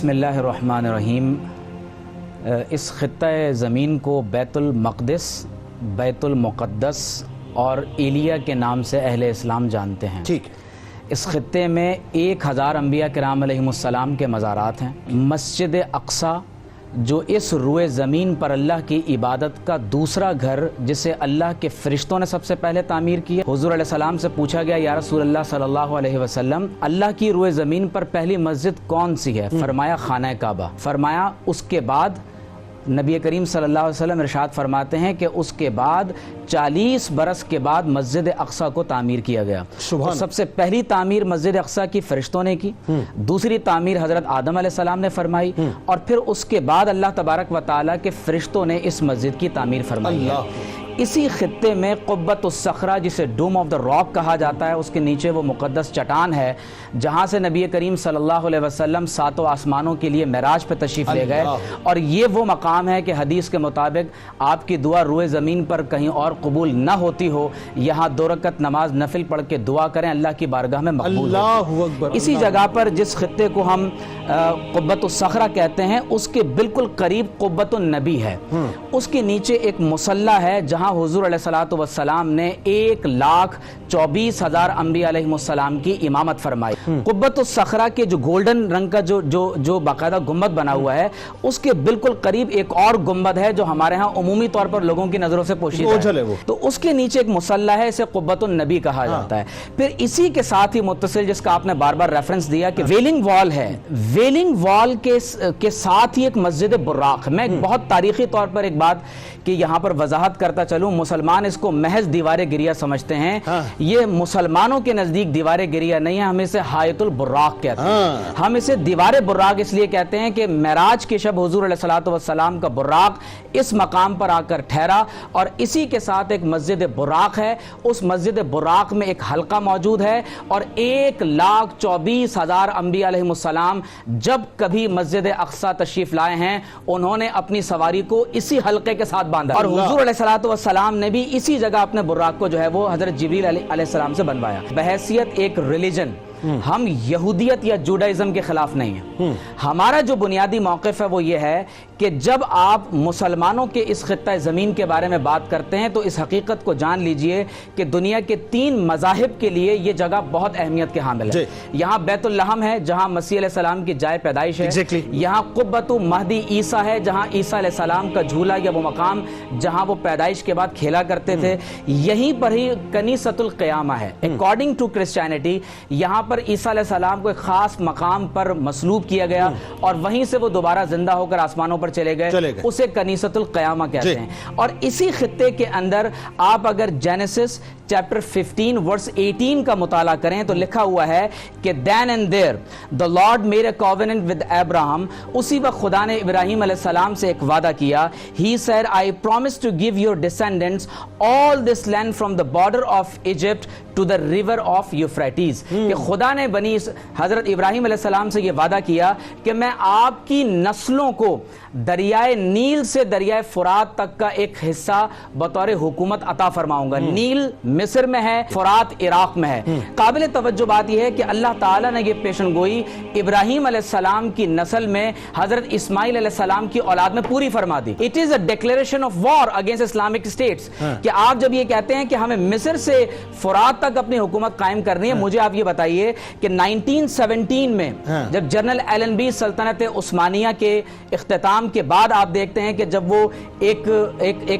بسم اللہ الرحمن الرحیم۔ اس خطہ زمین کو بیت المقدس، بیت المقدس اور ایلیا کے نام سے اہل اسلام جانتے ہیں۔ ٹھیک۔ اس خطے میں 1000 انبیاء کرام علیہم السلام کے مزارات ہیں۔ مسجد اقصی جو اس روئے زمین پر اللہ کی عبادت کا دوسرا گھر، جسے اللہ کے فرشتوں نے سب سے پہلے تعمیر کیا۔ حضور علیہ السلام سے پوچھا گیا یا رسول اللہ صلی اللہ علیہ وسلم، اللہ کی روئے زمین پر پہلی مسجد کون سی ہے؟ فرمایا خانہ کعبہ۔ فرمایا اس کے بعد نبی کریم صلی اللہ علیہ وسلم ارشاد فرماتے ہیں کہ اس کے بعد 40 برس کے بعد مسجد اقصی کو تعمیر کیا گیا۔ سب سے پہلی تعمیر مسجد اقصی کی فرشتوں نے کی، دوسری تعمیر حضرت آدم علیہ السلام نے فرمائی، اور پھر اس کے بعد اللہ تبارک و تعالیٰ کے فرشتوں نے اس مسجد کی تعمیر فرمائی ہے۔ اسی خطے میں قبۃ الصخرہ، جسے ڈوم آف دا راک کہا جاتا ہے، اس کے نیچے وہ مقدس چٹان ہے جہاں سے نبی کریم صلی اللہ علیہ وسلم 7 آسمانوں کے لیے معراج پہ تشریف لے گئے، اور یہ وہ مقام ہے کہ حدیث کے مطابق آپ کی دعا روئے زمین پر کہیں اور قبول نہ ہوتی ہو، یہاں 2 رکعت نماز نفل پڑھ کے دعا کریں، اللہ کی بارگاہ میں مقبول ہے۔ اسی جگہ پر جس خطے کو ہم قبۃ الصخرہ کہتے ہیں، اس کے بالکل قریب قبۃ النبی ہے۔ اس کے نیچے ایک مصلی ہے جہاں حضور علیہ السلام نے 1,24,000 انبیاء علیہ السلام کی امامت فرمائی۔ قبۃ الصخرہ کے جو گولڈن رنگ کا جو باقاعدہ گنبد بنا ہوا ہے، اس کے بالکل قریب ایک اور گنبد ہے جو ہمارے ہاں عمومی طور پر لوگوں کی نظروں سے پوشیدہ ہے، تو اس کے نیچے ایک مصلی ہے، اسے قبۃ النبی کہا جاتا ہے۔ پھر اسی کے ساتھ ہی متصل، جس کا آپ نے بار بار ریفرنس دیا کہ ویلنگ وال ہے، ویلنگ وال کے ساتھ ہی ایک مسجد براق۔ میں بہت تاریخی طور پر ایک بات کہ یہاں پر وضاحت کرتا چلوں، مسلمان اس کو محض دیوار گریہ سمجھتے ہیں، یہ مسلمانوں کے نزدیک دیوار گریہ نہیں ہے، ہم اسے حائط البراق کہتے ہیں۔ ہم اسے دیوار براق اس لیے کہتے ہیں کہ معراج کی شب حضور علیہ السلام کا براق اس مقام پر آ کر ٹھہرا، اور اسی کے ساتھ ایک مسجد براق ہے۔ اس مسجد براق میں ایک حلقہ موجود ہے، اور 1,24,000 انبیاء علیہ السلام جب کبھی مسجد اقصی تشریف لائے ہیں، انہوں نے اپنی سواری کو اسی حلقے کے ساتھ باندھا، اور حضور علیہ السلام نے بھی اسی جگہ اپنے براق کو جو ہے وہ حضرت جبریل علیہ السلام سے بنوایا۔ بحیثیت ایک ریلیجن ہم یہودیت یا جوڈائزم کے خلاف نہیں ہیں۔ ہمارا جو بنیادی موقف ہے وہ یہ ہے کہ جب آپ مسلمانوں کے اس خطہ زمین کے بارے میں بات کرتے ہیں تو اس حقیقت کو جان لیجئے کہ دنیا کے 3 مذاہب کے لیے یہ جگہ بہت اہمیت کے حامل ہے۔ یہاں بیت اللحم ہے جہاں مسیح علیہ السلام کی جائے پیدائش ہے، یہاں قبۃ مہدی عیسیٰ ہے جہاں عیسیٰ علیہ السلام کا جھولا یا وہ مقام جہاں وہ پیدائش کے بعد کھیلا کرتے تھے، یہیں پر ہی کنیسۃ القیامہ ہے۔ اکارڈنگ ٹو کرسچینٹی یہاں پر عیسیٰ علیہ السلام کو ایک خاص مقام پر مصلوب کیا گیا، اور وہیں سے وہ دوبارہ زندہ ہو کر آسمانوں پر چلے گئے، اسے کنیسۃ القیامہ کہتے ہیں۔ اور اسی خطے کے اندر آپ اگر جینیسس چیپٹر 15 ورس 18 کا مطالعہ کریں تو لکھا ہوا ہے کہ then and there the Lord made a covenant with Abraham۔ اسی وقت خدا نے ابراہیم علیہ السلام سے ایک وعدہ کیا، He said I promise to give your descendants all this land from the border of Egypt to the river of Euphrates۔ کہ خدا نے حضرت ابراہیم علیہ السلام سے یہ وعدہ کیا کہ میں آپ کی نسلوں کو دریائے نیل سے دریائے فرات تک کا ایک حصہ بطور حکومت عطا فرماؤں گا۔ نیل مصر میں ہے، فرات عراق میں ہے۔ قابل توجہ بات یہ ہے کہ اللہ تعالیٰ نے یہ پیشن گوئی ابراہیم علیہ السلام کی نسل میں حضرت اسماعیل علیہ السلام کی اولاد میں پوری فرما دی۔ It is a declaration of war against Islamic states۔ کہ آپ جب یہ کہتے ہیں کہ ہمیں مصر سے فرات تک اپنی حکومت قائم کرنی ہے، مجھے آپ یہ بتائیے کہ 1917 میں جب جنرل ایلن بی سلطنت عثمانیہ کے اختتام کے بعد آپ دیکھتے ہیں کہ جب وہ ایک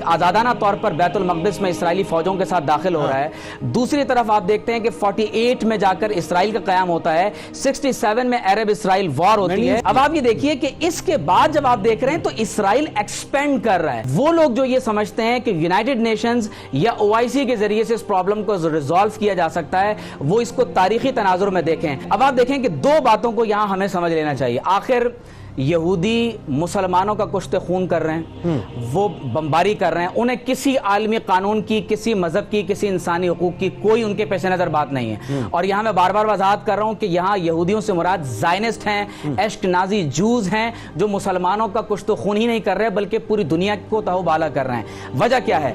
آزادانہ طور پر بیت المقدس میں اسرائیلی فوجوں کے ساتھ داخل ہو رہا ہے، دوسری طرف آپ دیکھتے ہیں کہ 48 میں جا کر اسرائیل کا قیام ہوتا ہے، 67 میں عرب اسرائیل وار ہوتی ہے۔ اب آپ یہ دیکھیے کہ اس کے بعد جب آپ دیکھ رہے ہیں تو اسرائیل ایکسپینڈ کر رہا ہے۔ وہ لوگ جو یہ سمجھتے ہیں کہ یونائٹڈ نیشنز یا OIC کے ذریعے سے اس پرابلم کو ریزالو کیا جا سکتا ہے، وہ اس کو تاریخی تناظر میں دیکھیں۔ اب آپ دیکھیں کہ 2 باتوں کو یہاں ہمیں سمجھ لینا چاہیے۔ آخر یہودی مسلمانوں کا کشت خون کر رہے ہیں، وہ بمباری کر رہے ہیں، انہیں کسی عالمی قانون کی، کسی مذہب کی، کسی انسانی حقوق کی کوئی ان کے پیش نظر بات نہیں ہے۔ اور یہاں میں بار بار وضاحت کر رہا ہوں کہ یہاں یہودیوں سے مراد زائنسٹ ہیں، اشکنازی جوز ہیں، جو مسلمانوں کا کشت خون ہی نہیں کر رہے بلکہ پوری دنیا کو تہو بالا کر رہے ہیں۔ وجہ کیا ہے؟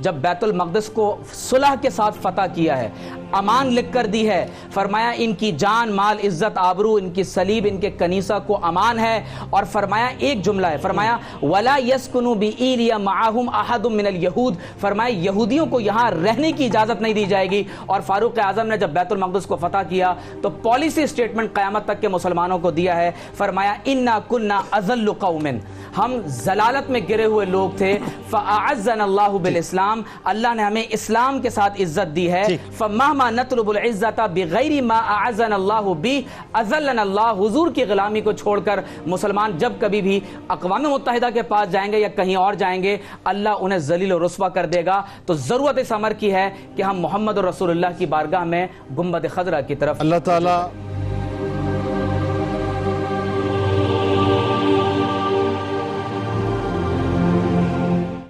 جب بیت المقدس کو صلح کے ساتھ فتح کیا ہے، امان لکھ کر دی ہے، فرمایا ان کی جان مال عزت آبرو، ان کی صلیب ان کے کنیسہ کو امان ہے، اور فرمایا ایک جملہ ہے، فرمایا وَلَا يَسْكُنُوا بِإِيلِيَ مَعَهُمْ أَحَدٌ مِّنَ الْيَهُودِ، فرمایا یہودیوں کو یہاں رہنے کی اجازت نہیں دی جائے گی۔ اور فاروق اعظم نے جب بیت المقدس کو فتح کیا تو پالیسی سٹیٹمنٹ قیامت تک کے مسلمانوں کو دیا ہے، فرمایا اِنَّا كُنَّا أَذَلُّ قَوْمٍ، ہم ضلالت میں گرے ہوئے لوگ تھے، فَأَعَزَّنَا اللَّهُ بِالْإِسْلَامِ، اللہ نے ہمیں اسلام کے ساتھ عزت دی ہے، فَمَهْمَا نَطْلُبُ الْعِزَّةَ بِغَيْرِ مَا أَعَزَّنَا اللَّهُ بِهِ أَذَلَّنَا اللَّهُ، حضور کی غلامی کو چھوڑ کر مسلمان جب کبھی بھی اقوام متحدہ کے پاس جائیں گے یا کہیں اور جائیں گے، اللہ انہیں ذلیل و رسوا کر دے گا۔ تو ضرورت اس امر کی ہے کہ ہم محمد رسول اللہ کی بارگاہ میں گنبد خضرا کی طرف اللہ تعالیٰ